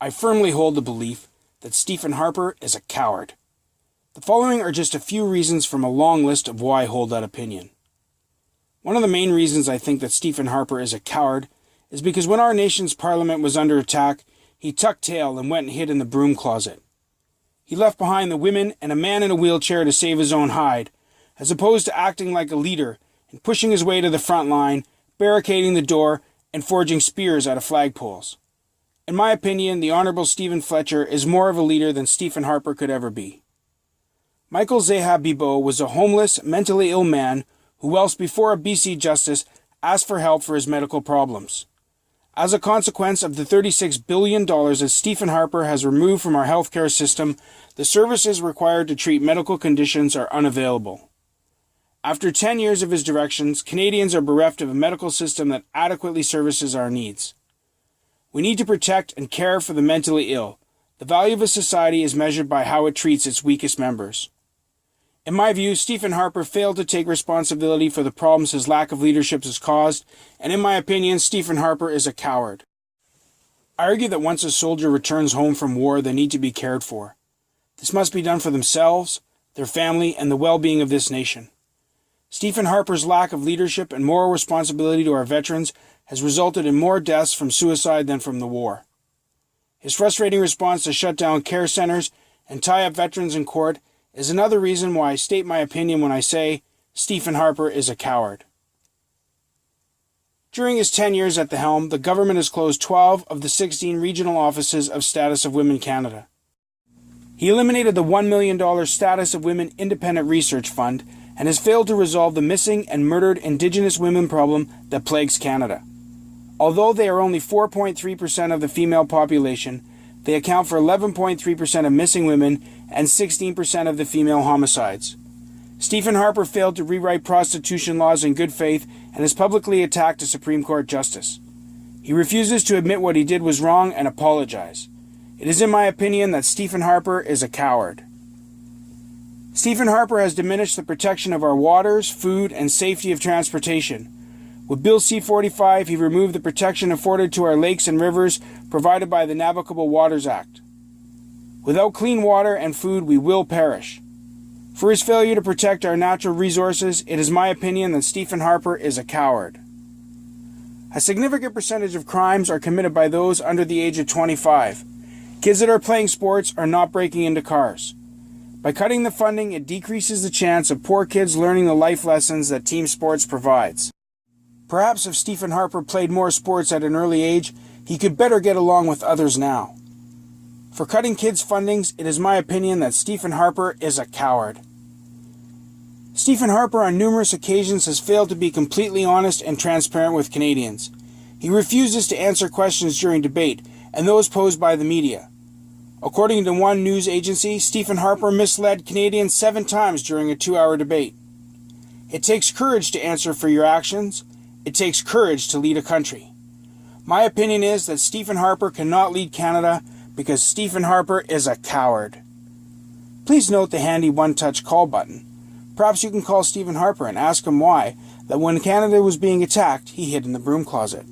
I firmly hold the belief that Stephen Harper is a coward. The following are just a few reasons from a long list of why I hold that opinion. One of the main reasons I think that Stephen Harper is a coward is because when our nation's parliament was under attack, he tucked tail and went and hid in the broom closet. He left behind the women and a man in a wheelchair to save his own hide, as opposed to acting like a leader and pushing his way to the front line, barricading the door, and forging spears out of flagpoles. In my opinion, the Honourable Stephen Fletcher is more of a leader than Stephen Harper could ever be. Michael Zahab Bibeau was a homeless, mentally ill man who, whilst before a BC justice, asked for help for his medical problems. As a consequence of the $36 billion that Stephen Harper has removed from our healthcare system, the services required to treat medical conditions are unavailable. After 10 years of his directions, Canadians are bereft of a medical system that adequately services our needs. We need to protect and care for the mentally ill. The value of a society is measured by how it treats its weakest members. In my view, Stephen Harper failed to take responsibility for the problems his lack of leadership has caused, and in my opinion, Stephen Harper is a coward. I argue that once a soldier returns home from war, they need to be cared for. This must be done for themselves, their family, and the well-being of this nation. Stephen Harper's lack of leadership and moral responsibility to our veterans has resulted in more deaths from suicide than from the war. His frustrating response to shut down care centers and tie up veterans in court is another reason why I state my opinion when I say Stephen Harper is a coward. During his 10 years at the helm, the government has closed 12 of the 16 regional offices of Status of Women Canada. He eliminated the $1 million Status of Women Independent Research Fund and has failed to resolve the missing and murdered Indigenous women problem that plagues Canada. Although they are only 4.3% of the female population, they account for 11.3% of missing women and 16% of the female homicides. Stephen Harper failed to rewrite prostitution laws in good faith and has publicly attacked a Supreme Court justice. He refuses to admit what he did was wrong and apologize. It is in my opinion that Stephen Harper is a coward. Stephen Harper has diminished the protection of our waters, food, and safety of transportation. With Bill C-45, he removed the protection afforded to our lakes and rivers provided by the Navigable Waters Act. Without clean water and food, we will perish. For his failure to protect our natural resources, it is my opinion that Stephen Harper is a coward. A significant percentage of crimes are committed by those under the age of 25. Kids that are playing sports are not breaking into cars. By cutting the funding, it decreases the chance of poor kids learning the life lessons that team sports provides. Perhaps if Stephen Harper played more sports at an early age, he could better get along with others now. For cutting kids' fundings, it is my opinion that Stephen Harper is a coward. Stephen Harper on numerous occasions has failed to be completely honest and transparent with Canadians. He refuses to answer questions during debate, and those posed by the media. According to one news agency, Stephen Harper misled Canadians 7 times during a 2-hour debate. It takes courage to answer for your actions. It takes courage to lead a country. My opinion is that Stephen Harper cannot lead Canada because Stephen Harper is a coward. Please note the handy one-touch call button. Perhaps you can call Stephen Harper and ask him why, that when Canada was being attacked, he hid in the broom closet.